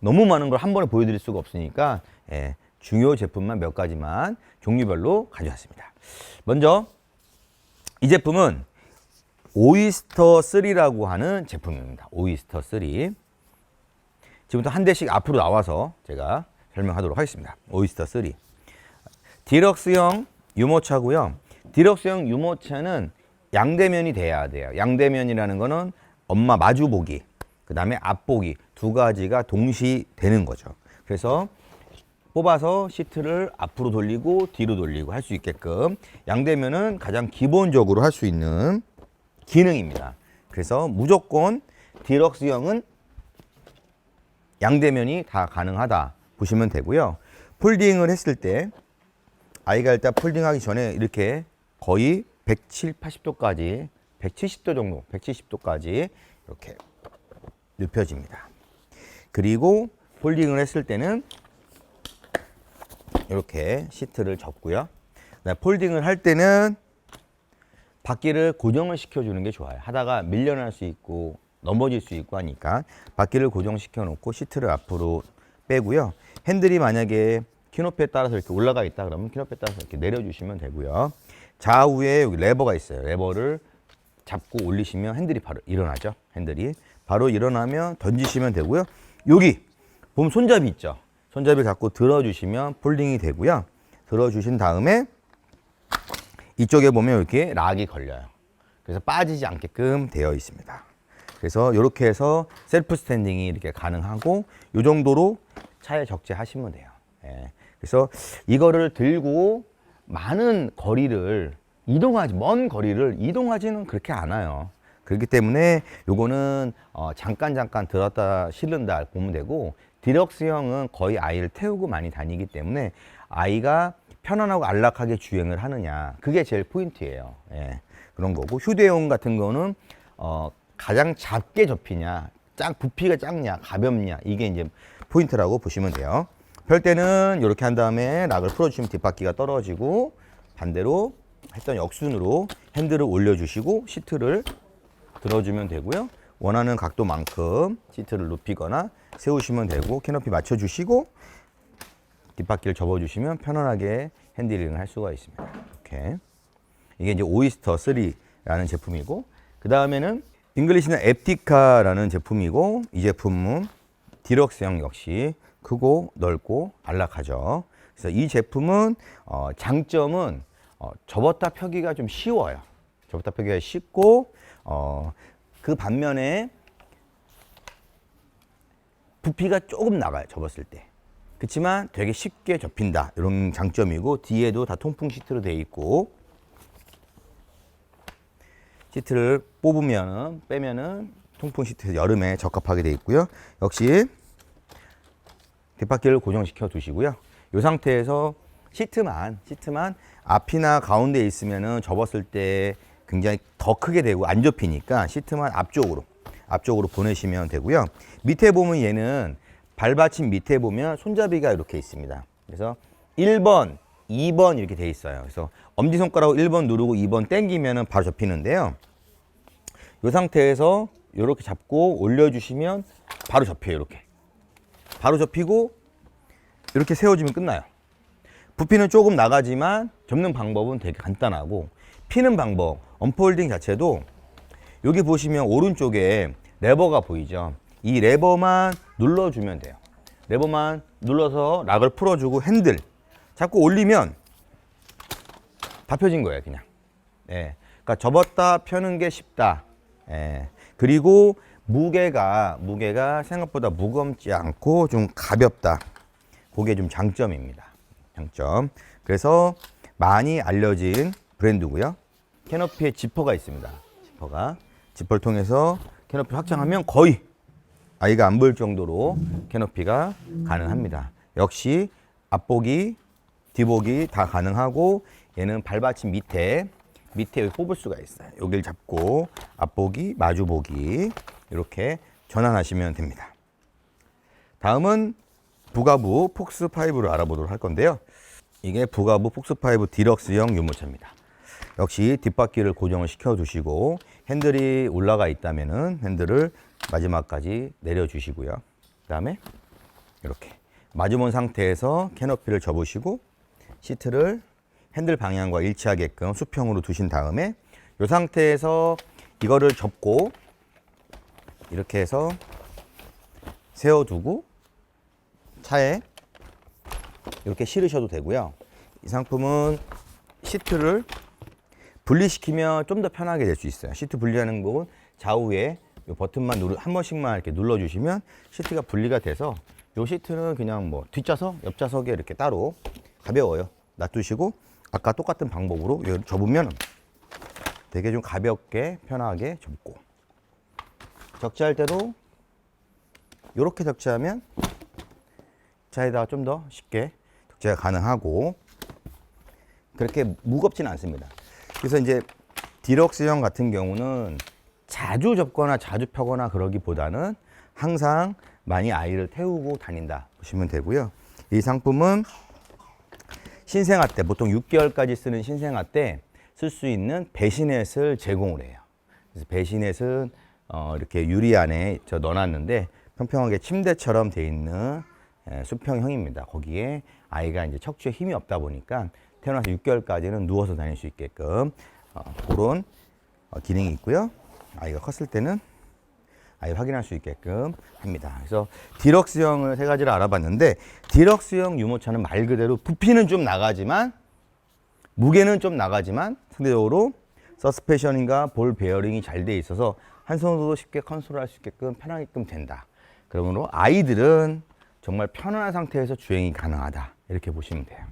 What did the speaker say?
너무 많은 걸 한 번에 보여드릴 수가 없으니까 예, 중요 제품만 몇 가지만 종류별로 가져왔습니다. 먼저 이 제품은 오이스터 3라고 하는 제품입니다. 오이스터 3. 지금부터 한 대씩 앞으로 나와서 제가 설명하도록 하겠습니다. 오이스터 3. 디럭스형 유모차고요. 디럭스형 유모차는 양대면이 돼야 돼요. 양대면이라는 거는 엄마 마주보기, 그 다음에 앞보기 두 가지가 동시 되는 거죠. 그래서 뽑아서 시트를 앞으로 돌리고 뒤로 돌리고 할 수 있게끔 양대면은 가장 기본적으로 할 수 있는 기능입니다. 그래서 무조건 디럭스형은 양대면이 다 가능하다 보시면 되고요. 폴딩을 했을 때 아이가 일단 폴딩하기 전에 이렇게 거의 170, 80도까지 170도 정도, 170도까지 이렇게 눕혀집니다. 그리고 폴딩을 했을 때는 이렇게 시트를 접고요. 폴딩을 할 때는 바퀴를 고정을 시켜주는 게 좋아요. 하다가 밀려날 수 있고 넘어질 수 있고 하니까 바퀴를 고정시켜 놓고 시트를 앞으로 빼고요. 핸들이 만약에 키높이에 따라서 이렇게 올라가 있다 그러면 키높이에 따라서 이렇게 내려주시면 되고요. 좌우에 여기 레버가 있어요. 레버를 잡고 올리시면 핸들이 바로 일어나죠. 핸들이 바로 일어나면 던지시면 되고요. 여기 보면 손잡이 있죠. 손잡이 갖고 들어주시면 폴딩이 되고요. 들어주신 다음에 이쪽에 보면 이렇게 락이 걸려요. 그래서 빠지지 않게끔 되어 있습니다. 그래서 이렇게 해서 셀프 스탠딩이 이렇게 가능하고 이 정도로 차에 적재하시면 돼요. 예. 그래서 이거를 들고 많은 거리를 먼 거리를 이동하지는 그렇게 않아요. 그렇기 때문에 요거는 잠깐 들었다 실른다 보면 되고, 디럭스형은 거의 아이를 태우고 많이 다니기 때문에 아이가 편안하고 안락하게 주행을 하느냐, 그게 제일 포인트예요. 예, 그런 거고, 휴대용 같은 거는 가장 작게 접히냐, 부피가 작냐 가볍냐, 이게 이제 포인트라고 보시면 돼요. 펼 때는 이렇게 한 다음에 락을 풀어주시면 뒷바퀴가 떨어지고, 반대로 했던 역순으로 핸들을 올려주시고 시트를 들어주면 되고요. 원하는 각도만큼 시트를 높이거나 세우시면 되고, 캐노피 맞춰주시고 뒷바퀴를 접어주시면 편안하게 핸들링을 할 수가 있습니다. 이렇게. 이게 이제 오이스터 3라는 제품이고, 그 다음에는 잉글리시는 에티카라는 제품이고, 이 제품은 디럭스형 역시 크고 넓고 안락하죠. 그래서 이 제품은 장점은 접었다 펴기가 좀 쉬워요. 접었다 펴기가 쉽고, 그 반면에 부피가 조금 나가요, 접었을 때. 그렇지만 되게 쉽게 접힌다, 이런 장점이고, 뒤에도 다 통풍 시트로 되어 있고, 시트를 빼면은 통풍 시트에서 여름에 적합하게 되어 있고요. 역시 뒷바퀴를 고정시켜 두시고요. 이 상태에서 시트만 앞이나 가운데에 있으면은 접었을 때 굉장히 더 크게 되고 안 접히니까 시트만 앞쪽으로 보내시면 되고요. 밑에 보면 얘는 발받침 밑에 보면 손잡이가 이렇게 있습니다. 그래서 1번, 2번 이렇게 돼 있어요. 그래서 엄지손가락으로 1번 누르고 2번 당기면은 바로 접히는데요. 이 상태에서 이렇게 잡고 올려주시면 바로 접혀요. 이렇게 바로 접히고 이렇게 세워주면 끝나요. 부피는 조금 나가지만 접는 방법은 되게 간단하고, 피는 방법, 언폴딩 자체도 여기 보시면 오른쪽에 레버가 보이죠. 이 레버만 눌러주면 돼요. 레버만 눌러서 락을 풀어주고 핸들 잡고 올리면 다 펴진 거예요, 그냥. 예. 그러니까 접었다 펴는 게 쉽다. 예. 그리고 무게가 생각보다 무겁지 않고 좀 가볍다. 그게 좀 장점입니다. 장점. 그래서 많이 알려진 브랜드고요. 캐노피에 지퍼가 있습니다. 지퍼를 통해서 캐노피 확장하면 거의 아이가 안 보일 정도로 캐노피가 가능합니다. 역시 앞보기, 뒤보기 다 가능하고, 얘는 발받침 밑에 뽑을 수가 있어요. 여기를 잡고 앞보기, 마주보기 이렇게 전환하시면 됩니다. 다음은 부가부 폭스5를 알아보도록 할 건데요. 이게 부가부 폭스5 디럭스형 유모차입니다. 역시 뒷바퀴를 고정을 시켜 두시고, 핸들이 올라가 있다면은 핸들을 마지막까지 내려 주시고요. 그 다음에 이렇게 마주본 상태에서 캐노피를 접으시고 시트를 핸들 방향과 일치하게끔 수평으로 두신 다음에 이 상태에서 이거를 접고 이렇게 해서 세워두고 차에 이렇게 실으셔도 되고요. 이 상품은 시트를 분리시키면 좀 더 편하게 될 수 있어요. 시트 분리하는 부분 좌우에 이 버튼만 한 번씩만 이렇게 눌러주시면 시트가 분리가 돼서 이 시트는 그냥 뭐 뒷좌석, 옆좌석에 이렇게 따로 가벼워요. 놔두시고 아까 똑같은 방법으로 접으면 되게 좀 가볍게 편하게 접고 적재할 때도 이렇게 적재하면 차에다가 좀 더 쉽게 적재가 가능하고 그렇게 무겁지는 않습니다. 그래서 이제 디럭스형 같은 경우는 자주 접거나 자주 펴거나 그러기보다는 항상 많이 아이를 태우고 다닌다 보시면 되고요. 이 상품은 신생아 때 보통 6개월까지 쓰는 신생아 때 쓸 수 있는 배시넷을 제공을 해요. 그래서 배시넷은 이렇게 유리 안에 넣어놨는데 평평하게 침대처럼 돼 있는 수평형입니다. 거기에 아이가 이제 척추에 힘이 없다 보니까 태어나서 6개월까지는 누워서 다닐 수 있게끔 그런 기능이 있고요. 아이가 컸을 때는 아이 확인할 수 있게끔 합니다. 그래서 디럭스형을 세 가지를 알아봤는데 디럭스형 유모차는 말 그대로 부피는 좀 나가지만 무게는 좀 나가지만 상대적으로 서스펜션인가 볼 베어링이 잘 돼 있어서 한 손으로도 쉽게 컨트롤할 수 있게끔 편하게끔 된다. 그러므로 아이들은 정말 편안한 상태에서 주행이 가능하다. 이렇게 보시면 돼요.